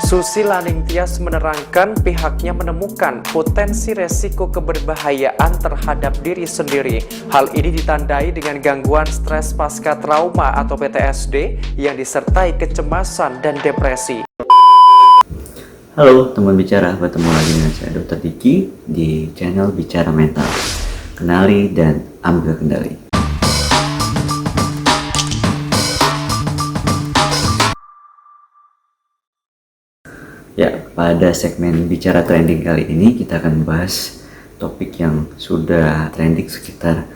Susi Laningtyas menerangkan pihaknya menemukan potensi resiko keberbahayaan terhadap diri sendiri. Hal ini ditandai dengan gangguan stres pasca trauma atau PTSD yang disertai kecemasan dan depresi. Halo teman bicara, bertemu lagi dengan saya Dr. Diki di channel Bicara Mental. Kenali dan ambil kendali. Ya, pada segmen Bicara Trending kali ini kita akan membahas topik yang sudah trending sekitar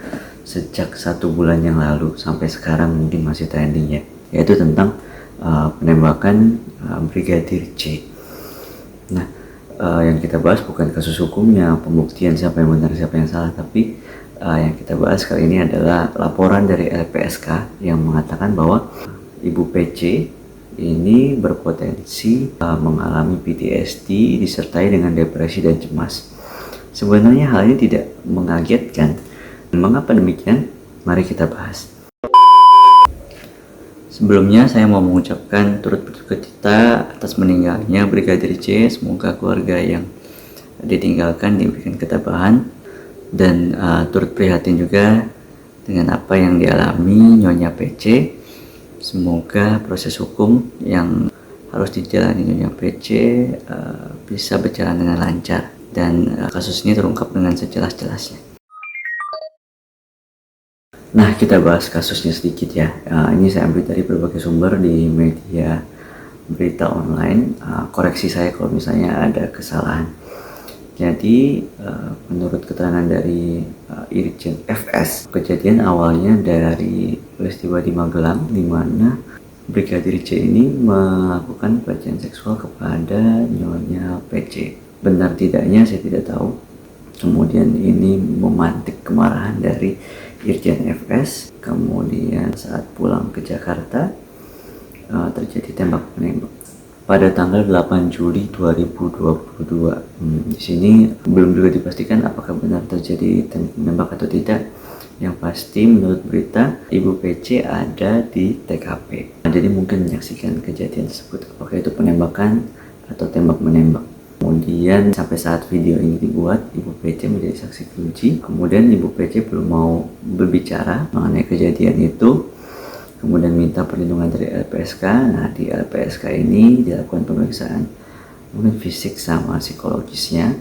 sejak 1 bulan yang lalu sampai sekarang mungkin masih trending ya, yaitu tentang penembakan Brigadir J. Nah, yang kita bahas bukan kasus hukumnya, pembuktian siapa yang benar siapa yang salah, tapi yang kita bahas kali ini adalah laporan dari LPSK yang mengatakan bahwa Ibu PC ini berpotensi mengalami PTSD disertai dengan depresi dan cemas. Sebenarnya hal ini tidak mengagetkan. Mengapa demikian? Mari kita bahas. Sebelumnya saya mau mengucapkan turut berduka cita atas meninggalnya Brigadir J. Semoga keluarga yang ditinggalkan diberikan ketabahan, dan turut prihatin juga dengan apa yang dialami Nyonya PC. Semoga proses hukum yang harus dijalani Nyonya PC bisa berjalan dengan lancar dan kasus ini terungkap dengan sejelas-jelasnya. Nah, kita bahas kasusnya sedikit ya. Ini saya ambil dari berbagai sumber di media berita online. Koreksi saya kalau misalnya ada kesalahan. Jadi, menurut keterangan dari Irjen FS, kejadian awalnya dari peristiwa di Magelang, di mana Brigadir J ini melakukan pelecehan seksual kepada Nyonya PC. Benar tidaknya saya tidak tahu. Kemudian ini memantik kemarahan dari Irjen FS. Kemudian saat pulang ke Jakarta terjadi tembak-menembak pada tanggal 8 Juli 2022. Di sini belum juga dipastikan apakah benar terjadi tembak atau tidak. Yang pasti menurut berita Ibu PC ada di TKP. Jadi mungkin menyaksikan kejadian tersebut, apakah itu penembakan atau tembak-menembak. Kemudian sampai saat video ini dibuat, Ibu PC menjadi saksi kunci. Kemudian Ibu PC belum mau berbicara mengenai kejadian itu. Kemudian minta perlindungan dari LPSK. Nah, di LPSK ini dilakukan pemeriksaan mungkin fisik sama psikologisnya,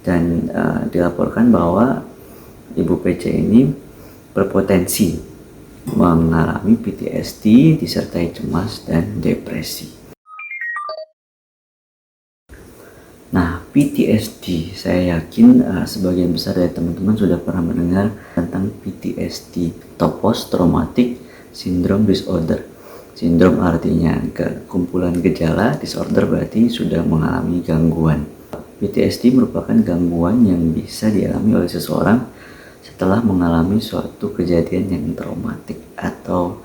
dan dilaporkan bahwa Ibu PC ini berpotensi mengalami PTSD disertai cemas dan depresi. Nah, PTSD, saya yakin sebagian besar dari teman-teman sudah pernah mendengar tentang PTSD atau Post Traumatic Syndrome Disorder. Sindrom artinya kumpulan gejala, disorder berarti sudah mengalami gangguan. PTSD merupakan gangguan yang bisa dialami oleh seseorang setelah mengalami suatu kejadian yang traumatik atau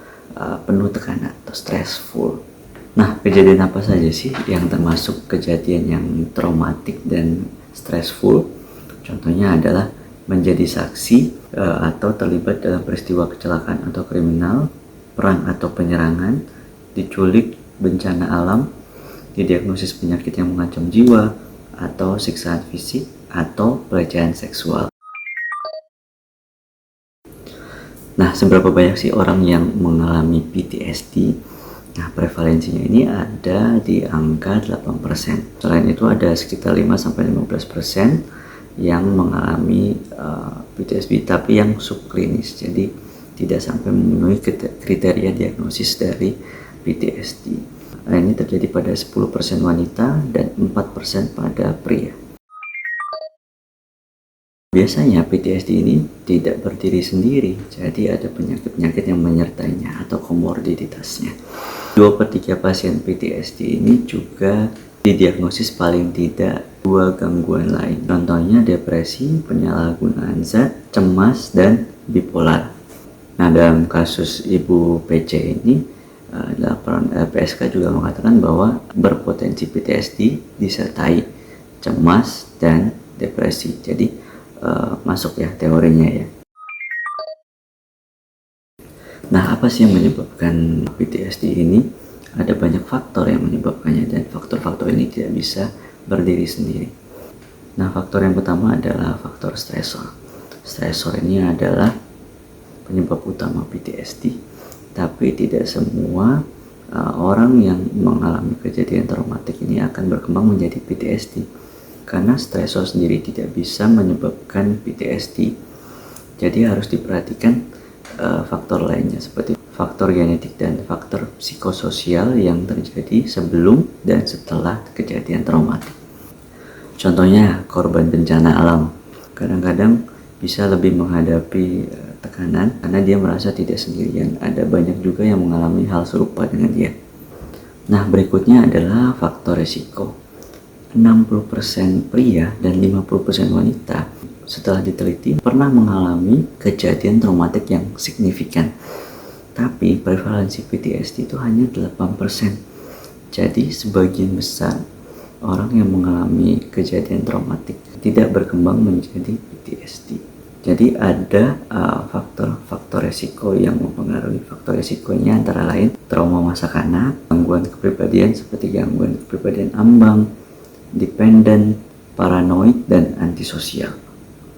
penuh tekanan atau stressful. Nah, kejadian apa saja sih yang termasuk kejadian yang traumatik dan stressful? Contohnya adalah menjadi saksi atau terlibat dalam peristiwa kecelakaan atau kriminal, perang atau penyerangan, diculik, bencana alam, didiagnosis penyakit yang mengancam jiwa, atau siksaan fisik, atau pelecehan seksual. Nah, seberapa banyak sih orang yang mengalami PTSD? Nah, prevalensinya ini ada di angka 8%. Selain itu ada sekitar 5-15% yang mengalami PTSD tapi yang subklinis. Jadi tidak sampai memenuhi kriteria diagnosis dari PTSD. Nah, ini terjadi pada 10% wanita dan 4% pada pria. Biasanya PTSD ini tidak berdiri sendiri, jadi ada penyakit-penyakit yang menyertainya atau komorbiditasnya. 2/3 pasien PTSD ini juga didiagnosis paling tidak 2 gangguan lain. Contohnya depresi, penyalahgunaan zat, cemas, dan bipolar. Nah, dalam kasus Ibu PC ini, laporan LPSK juga mengatakan bahwa berpotensi PTSD disertai cemas dan depresi. Jadi masuk ya teorinya ya. Nah, apa sih yang menyebabkan PTSD ini? Ada banyak faktor yang menyebabkannya dan faktor-faktor ini tidak bisa berdiri sendiri. Nah, faktor yang pertama adalah faktor stresor. Stresor ini adalah penyebab utama PTSD, tapi tidak semua orang yang mengalami kejadian traumatik ini akan berkembang menjadi PTSD, karena stresor sendiri tidak bisa menyebabkan PTSD. Jadi harus diperhatikan faktor lainnya seperti faktor genetik dan faktor psikososial yang terjadi sebelum dan setelah kejadian traumatik. Contohnya korban bencana alam kadang-kadang bisa lebih menghadapi tekanan karena dia merasa tidak sendirian. Ada banyak juga yang mengalami hal serupa dengan dia. Nah, berikutnya adalah faktor resiko. 60% pria dan 50% wanita setelah diteliti pernah mengalami kejadian traumatik yang signifikan. Tapi prevalensi PTSD itu hanya 8%. Jadi sebagian besar orang yang mengalami kejadian traumatik tidak berkembang menjadi PTSD. Jadi ada faktor-faktor resiko yang mempengaruhi. Faktor resikonya antara lain trauma masa kanak, gangguan kepribadian seperti gangguan kepribadian ambang, dependent, paranoid, dan antisosial.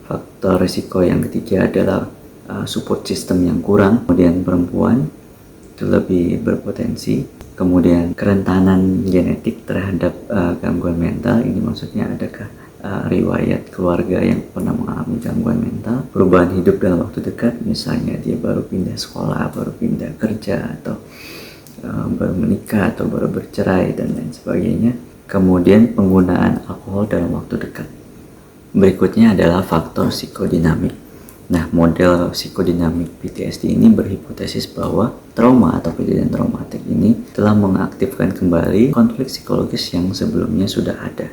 Faktor resiko yang ketiga adalah support system yang kurang. Kemudian perempuan itu lebih berpotensi. Kemudian kerentanan genetik terhadap gangguan mental. Ini maksudnya adakah riwayat keluarga yang pernah mengalami gangguan mental, perubahan hidup dalam waktu dekat, misalnya dia baru pindah sekolah, baru pindah kerja, atau baru menikah, atau baru bercerai, dan lain sebagainya. Kemudian penggunaan alkohol dalam waktu dekat. Berikutnya adalah faktor psikodinamik. Nah, model psikodinamik PTSD ini berhipotesis bahwa trauma atau kejadian traumatik ini telah mengaktifkan kembali konflik psikologis yang sebelumnya sudah ada,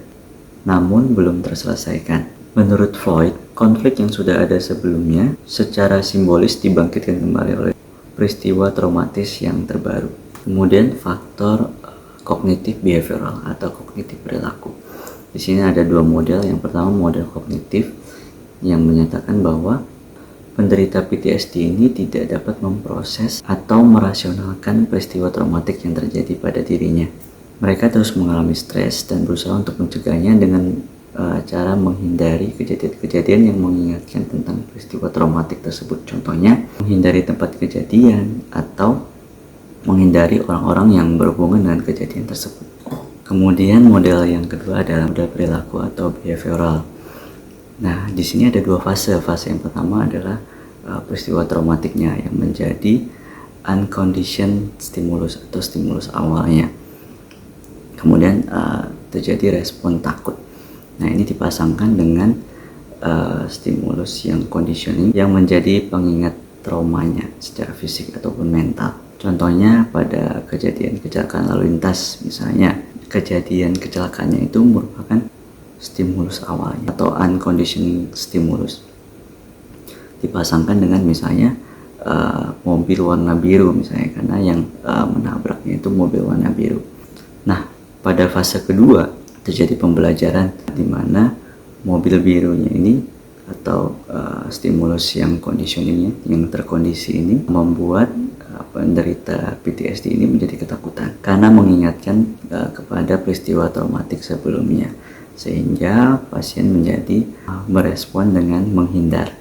namun belum terselesaikan. Menurut Freud, konflik yang sudah ada sebelumnya secara simbolis dibangkitkan kembali oleh peristiwa traumatis yang terbaru. Kemudian faktor kognitif behavioral atau kognitif perilaku. Di sini ada dua model. Yang pertama model kognitif yang menyatakan bahwa penderita PTSD ini tidak dapat memproses atau merasionalkan peristiwa traumatik yang terjadi pada dirinya. Mereka terus mengalami stres dan berusaha untuk mencegahnya dengan cara menghindari kejadian-kejadian yang mengingatkan tentang peristiwa traumatik tersebut. Contohnya, menghindari tempat kejadian atau menghindari orang-orang yang berhubungan dengan kejadian tersebut. Kemudian model yang kedua adalah model perilaku atau behavioral. Nah, di sini ada dua fase. Fase yang pertama adalah peristiwa traumatiknya yang menjadi unconditioned stimulus atau stimulus awalnya. Kemudian terjadi respon takut. Nah, ini dipasangkan dengan stimulus yang conditioning yang menjadi pengingat traumanya secara fisik ataupun mental. Contohnya pada kejadian kecelakaan lalu lintas, misalnya kejadian kecelakaannya itu merupakan stimulus awalnya atau unconditioning stimulus, dipasangkan dengan misalnya mobil warna biru misalnya, karena yang menabraknya itu mobil warna biru. Nah, pada fase kedua terjadi pembelajaran di mana mobil birunya ini atau stimulus yang conditioningnya yang terkondisi ini membuat penderita PTSD ini menjadi ketakutan karena mengingatkan kepada peristiwa traumatik sebelumnya, sehingga pasien menjadi merespon dengan menghindar.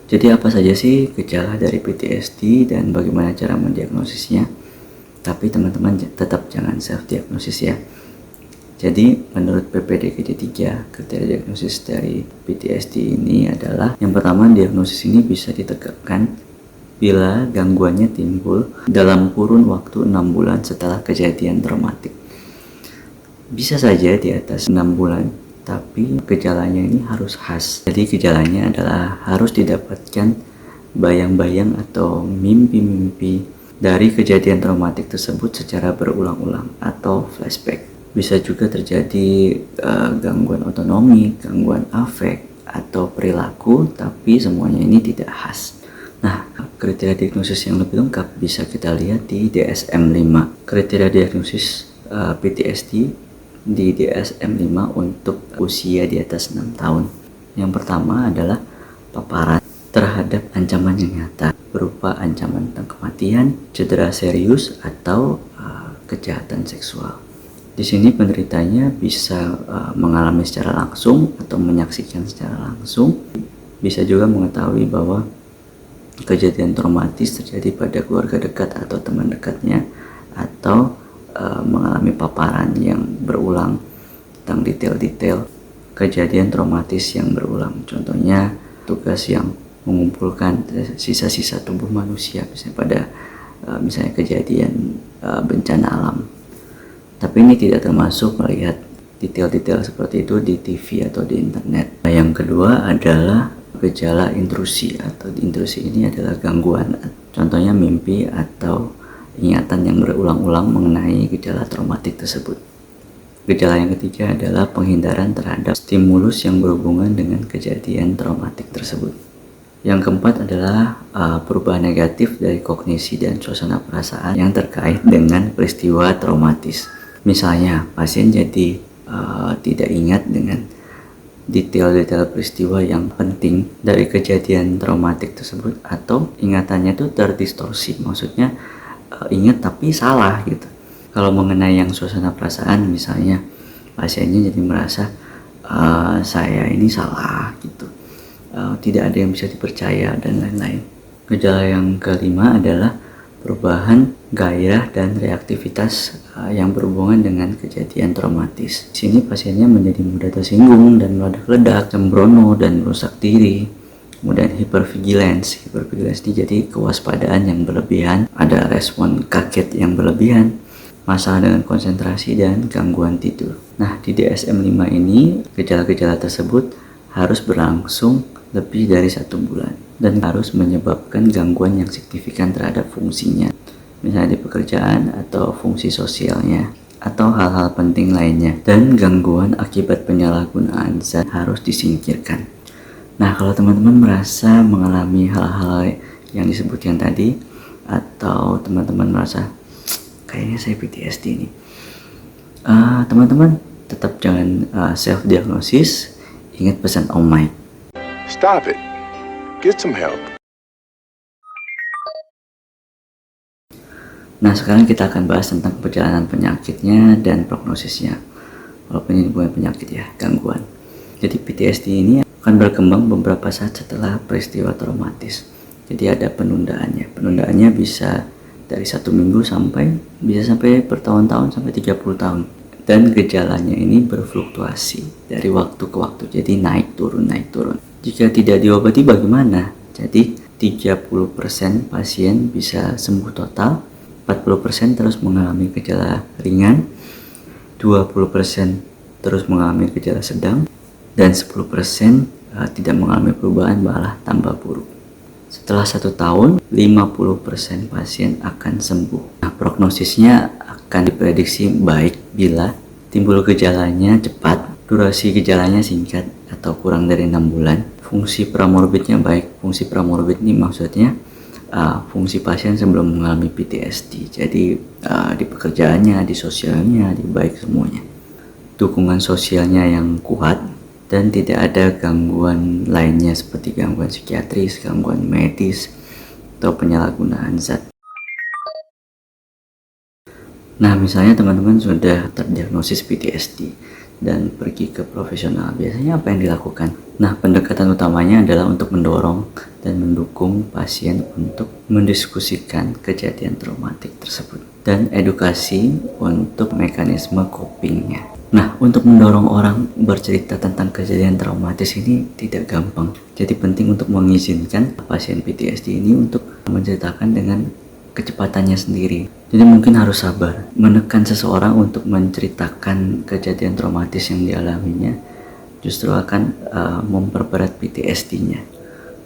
Jadi apa saja sih gejala dari PTSD dan bagaimana cara mendiagnosisnya? Tapi teman-teman tetap jangan self-diagnosis ya. Jadi menurut PPDKJ3, kriteria diagnosis dari PTSD ini adalah yang pertama, diagnosis ini bisa ditegakkan bila gangguannya timbul dalam kurun waktu 6 bulan setelah kejadian traumatik. Bisa saja di atas 6 bulan, tapi gejalanya ini harus khas. Jadi gejalanya adalah harus didapatkan bayang-bayang atau mimpi-mimpi dari kejadian traumatik tersebut secara berulang-ulang atau flashback. Bisa juga terjadi gangguan otonomi, gangguan afek, atau perilaku, tapi semuanya ini tidak khas. Nah, kriteria diagnosis yang lebih lengkap bisa kita lihat di DSM-5. Kriteria diagnosis PTSD di DSM-5 untuk usia di atas 6 tahun. Yang pertama adalah paparan. terhadap ancaman yang nyata berupa ancaman tentang kematian, cedera serius, atau kejahatan seksual. Di sini penderitanya bisa mengalami secara langsung atau menyaksikan secara langsung, bisa juga mengetahui bahwa kejadian traumatis terjadi pada keluarga dekat atau teman dekatnya, atau mengalami paparan yang berulang tentang detail-detail kejadian traumatis yang berulang. Contohnya tugas yang mengumpulkan sisa-sisa tubuh manusia misalnya pada misalnya kejadian bencana alam. Tapi ini tidak termasuk melihat detail-detail seperti itu di TV atau di internet. Nah, yang kedua adalah gejala intrusi, atau intrusi ini adalah gangguan, contohnya mimpi atau ingatan yang berulang-ulang mengenai gejala traumatik tersebut. Gejala yang ketiga adalah penghindaran terhadap stimulus yang berhubungan dengan kejadian traumatik tersebut. Yang keempat adalah perubahan negatif dari kognisi dan suasana perasaan yang terkait dengan peristiwa traumatis. Misalnya, pasien jadi tidak ingat dengan detail-detail peristiwa yang penting dari kejadian traumatik tersebut, atau ingatannya itu terdistorsi, maksudnya ingat tapi salah gitu. Kalau mengenai yang suasana perasaan, misalnya pasiennya jadi merasa saya ini salah gitu, tidak ada yang bisa dipercaya dan lain-lain. Gejala yang kelima adalah perubahan gairah dan reaktivitas yang berhubungan dengan kejadian traumatis. Di sini pasiennya menjadi mudah tersinggung dan meledak-ledak, sembrono dan merusak diri. Kemudian hypervigilance ini jadi kewaspadaan yang berlebihan, ada respon kaget yang berlebihan, masalah dengan konsentrasi dan gangguan tidur. Nah, di DSM-5 ini gejala-gejala tersebut harus berlangsung lebih dari 1 bulan dan harus menyebabkan gangguan yang signifikan terhadap fungsinya, misalnya di pekerjaan atau fungsi sosialnya atau hal-hal penting lainnya, dan gangguan akibat penyalahgunaan zat harus disingkirkan. Nah, kalau teman-teman merasa mengalami hal-hal yang disebutkan tadi, atau teman-teman merasa kayaknya saya PTSD ini, teman-teman tetap jangan self-diagnosis. Ingat pesan Om Mike. Stop it. Get some help. Nah, sekarang kita akan bahas tentang perjalanan penyakitnya dan prognosisnya. Walaupun ini bukan penyakit ya, gangguan. Jadi PTSD ini akan berkembang beberapa saat setelah peristiwa traumatis. Jadi ada penundaannya. Penundaannya bisa dari 1 minggu bisa sampai bertahun-tahun, sampai 30 tahun. Dan gejalanya ini berfluktuasi dari waktu ke waktu. Jadi naik turun. Jika tidak diobati bagaimana? Jadi 30% pasien bisa sembuh total, 40% terus mengalami gejala ringan, 20% terus mengalami gejala sedang, dan 10% tidak mengalami perubahan, malah tambah buruk. Setelah 1 tahun, 50% pasien akan sembuh. Nah, prognosisnya akan diprediksi baik bila timbul gejalanya cepat, durasi gejalanya singkat atau kurang dari 6 bulan, fungsi pramorbidnya baik. Fungsi pramorbid ini maksudnya fungsi pasien sebelum mengalami PTSD. Jadi di pekerjaannya, di sosialnya, di baik semuanya. Dukungan sosialnya yang kuat dan tidak ada gangguan lainnya seperti gangguan psikiatris, gangguan medis, atau penyalahgunaan zat. Nah, misalnya teman-teman sudah terdiagnosis PTSD dan pergi ke profesional, biasanya apa yang dilakukan? Nah, pendekatan utamanya adalah untuk mendorong dan mendukung pasien untuk mendiskusikan kejadian traumatik tersebut dan edukasi untuk mekanisme copingnya. Nah, untuk mendorong orang bercerita tentang kejadian traumatis ini tidak gampang. Jadi penting untuk mengizinkan pasien PTSD ini untuk menceritakan dengan kecepatannya sendiri. Jadi mungkin harus sabar. Menekan seseorang untuk menceritakan kejadian traumatis yang dialaminya justru akan memperberat PTSD-nya.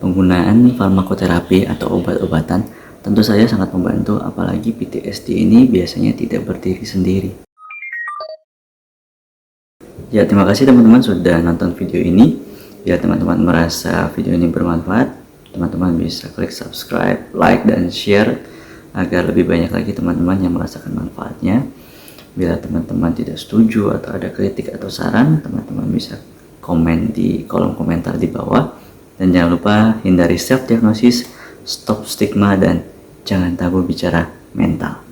Penggunaan farmakoterapi atau obat-obatan tentu saja sangat membantu, apalagi PTSD ini biasanya tidak berdiri sendiri. Ya, terima kasih teman-teman sudah nonton video ini. Bila teman-teman merasa video ini bermanfaat, teman-teman bisa klik subscribe, like, dan share agar lebih banyak lagi teman-teman yang merasakan manfaatnya. Bila teman-teman tidak setuju atau ada kritik atau saran, teman-teman bisa komen di kolom komentar di bawah. Dan jangan lupa hindari self-diagnosis, stop stigma, dan jangan tabu bicara mental.